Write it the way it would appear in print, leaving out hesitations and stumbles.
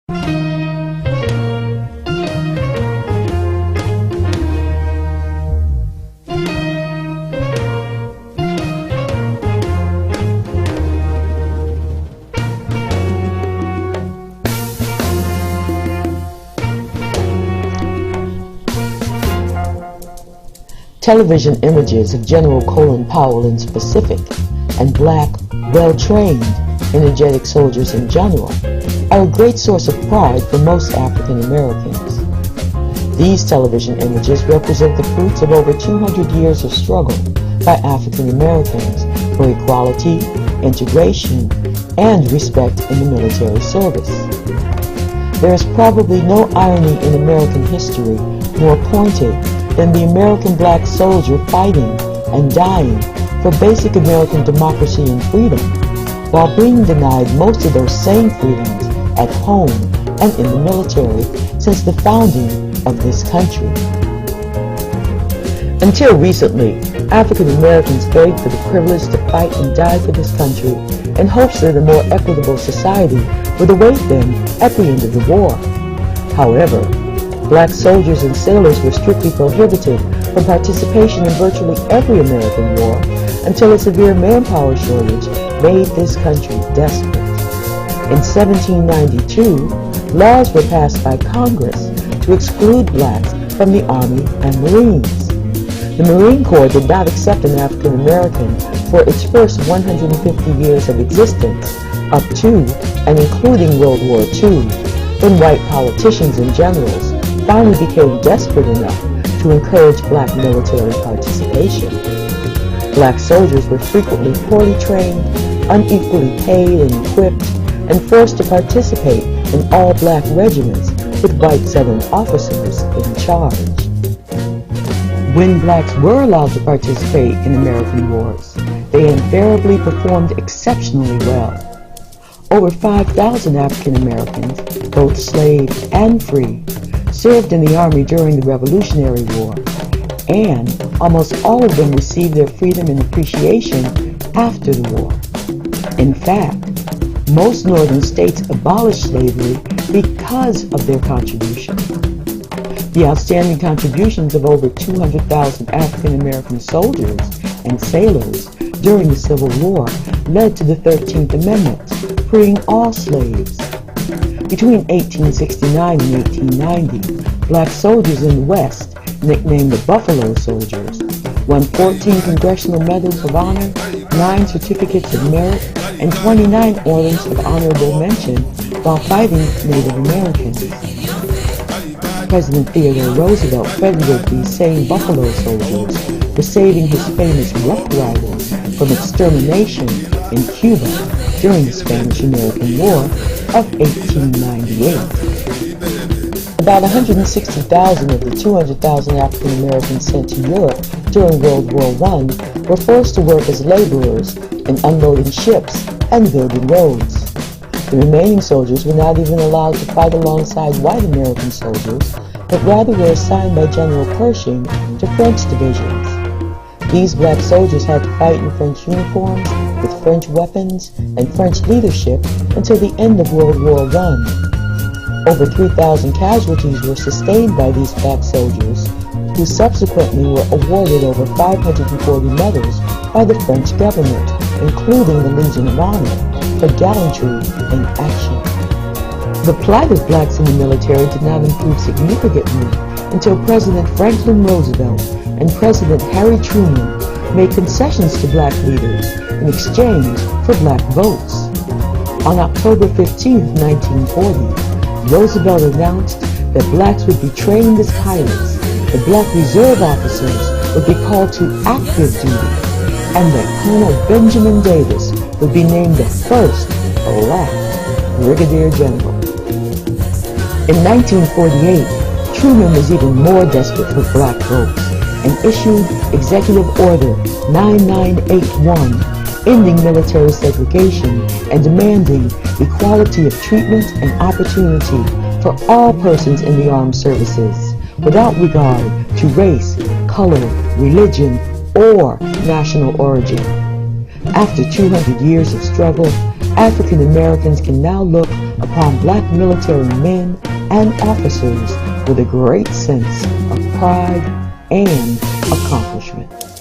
Television images of General Colin Powell in specific, and black, well-trained, energetic soldiers in general, are a great source of pride for most African Americans. These television images represent the fruits of over 200 years of struggle by African Americans for equality, integration, and respect in the military service. There is probably no irony in American history more pointed than the American black soldier fighting and dying for basic American democracy and freedom, while being denied most of those same freedoms at home and in the military since the founding of this country. Until recently, African Americans begged for the privilege to fight and die for this country in hopes that a more equitable society would await them at the end of the war. However, black soldiers and sailors were strictly prohibited from participation in virtually every American war until a severe manpower shortage made this country desperate. In 1792, laws were passed by Congress to exclude blacks from the Army and Marines. The Marine Corps did not accept an African American for its first 150 years of existence, up to and including World War II, when white politicians and generals finally became desperate enough to encourage black military participation. Black soldiers were frequently poorly trained, unequally paid and equipped, and forced to participate in all-black regiments with white Southern officers in charge. When blacks were allowed to participate in American wars, they invariably performed exceptionally well. Over 5,000 African Americans, both slave and free, served in the Army during the Revolutionary War, and almost all of them received their freedom and appreciation after the war. In fact, most northern states abolished slavery because of their contribution. The outstanding contributions of over 200,000 African American soldiers and sailors during the Civil War led to the 13th Amendment, freeing all slaves. Between 1869 and 1890, black soldiers in the West, nicknamed the Buffalo Soldiers, won 14 Congressional Medals of Honor, 9 Certificates of Merit, and 29 Orders of Honorable Mention while fighting Native Americans. President Theodore Roosevelt credited these same Buffalo Soldiers for saving his famous Rough Riders from extermination in Cuba during the Spanish-American War of 1898. About 160,000 of the 200,000 African Americans sent to Europe during World War I were forced to work as laborers in unloading ships and building roads. The remaining soldiers were not even allowed to fight alongside white American soldiers, but rather were assigned by General Pershing to French divisions. These black soldiers had to fight in French uniforms, with French weapons and French leadership until the end of World War I. Over 3,000 casualties were sustained by these black soldiers, who subsequently were awarded over 540 medals by the French government, including the Legion of Honor, for gallantry in action. The plight of blacks in the military did not improve significantly until President Franklin Roosevelt and President Harry Truman made concessions to black leaders in exchange for black votes. On October 15, 1940, Roosevelt announced that blacks would be trained as pilots, the black reserve officers would be called to active duty, and that Colonel Benjamin Davis would be named the first black brigadier general. In 1948, Truman was even more desperate for black votes and issued Executive Order 9981, ending military segregation and demanding equality of treatment and opportunity for all persons in the armed services, without regard to race, color, religion, or national origin. After 200 years of struggle, African Americans can now look upon black military men and officers with a great sense of pride and accomplishment.